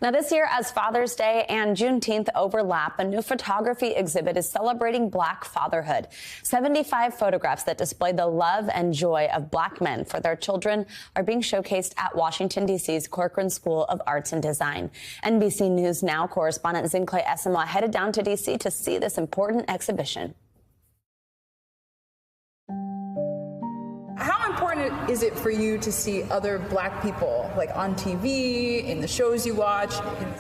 Now, this year, as Father's Day and Juneteenth overlap, a new photography exhibit is celebrating Black fatherhood. 75 photographs that display the love and joy of Black men for their children are being showcased at Washington, D.C.'s Corcoran School of Arts and Design. NBC News Now correspondent Zinhle Essamuah headed down to D.C. to see this important exhibition. How important is it for you to see other Black people, like on TV, in the shows you watch?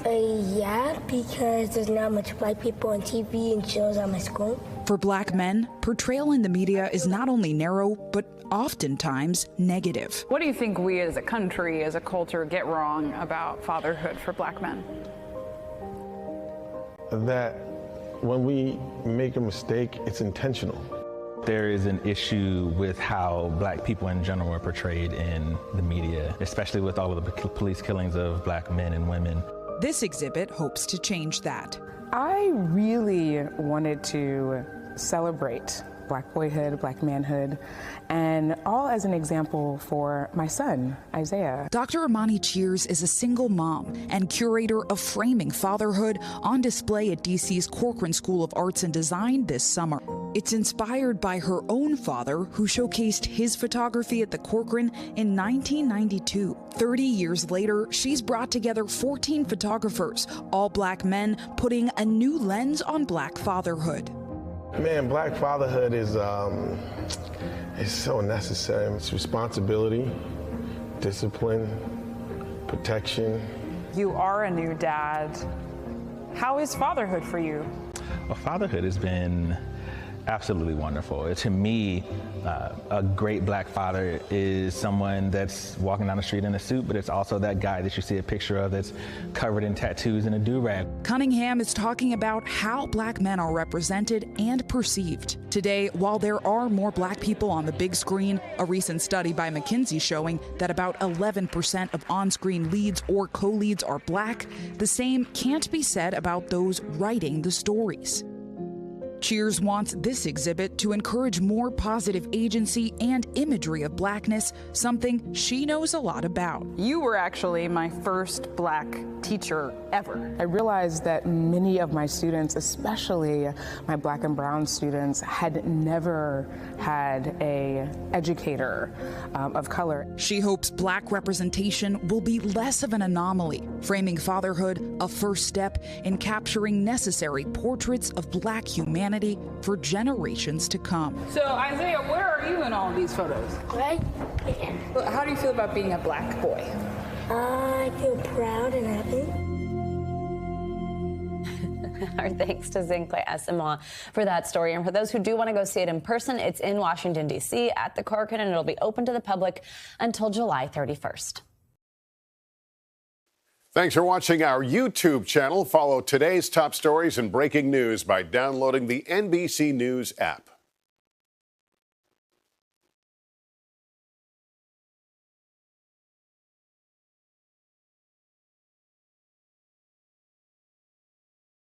Yeah, because there's not much Black people on TV and shows at my school. For Black men, portrayal in the media is not only narrow, but oftentimes negative. What do you think we as a country, as a culture, get wrong about fatherhood for Black men? That when we make a mistake, it's intentional. There is an issue with how Black people in general are portrayed in the media, especially with all of the police killings of Black men and women. This exhibit hopes to change that. I really wanted to celebrate Black boyhood, Black manhood, and all as an example for my son, Isaiah. Dr. Imani Cheers is a single mom and curator of Framing Fatherhood, on display at DC's Corcoran School of Arts and Design this summer. It's inspired by her own father, who showcased his photography at the Corcoran in 1992. 30 years later, she's brought together 14 photographers, all Black men, putting a new lens on Black fatherhood. Man, Black fatherhood is so necessary. It's responsibility, discipline, protection. You are a new dad. How is fatherhood for you? Well, fatherhood has been absolutely wonderful. To me, a great Black father is someone that's walking down the street in a suit, but it's also that guy that you see a picture of that's covered in tattoos and a do-rag. Cunningham is talking about how Black men are represented and perceived. Today, while there are more Black people on the big screen, a recent study by McKinsey showing that about 11% of on-screen leads or co-leads are Black, the same can't be said about those writing the stories. Cheers wants this exhibit to encourage more positive agency and imagery of Blackness, something she knows a lot about. You were actually my first Black teacher ever. I realized that many of my students, especially my Black and brown students, had never had an educator of color. She hopes Black representation will be less of an anomaly, framing fatherhood a first step in capturing necessary portraits of Black humanity for generations to come. So, Isaiah, where are you in all these photos? Right here. How do you feel about being a Black boy? I feel proud and happy. Our thanks to Zinhle Essamuah for that story. And for those who do want to go see it in person, it's in Washington, D.C. at the Corcoran, and it'll be open to the public until July 31st. Thanks for watching our YouTube channel. Follow today's top stories and breaking news by downloading the NBC News app.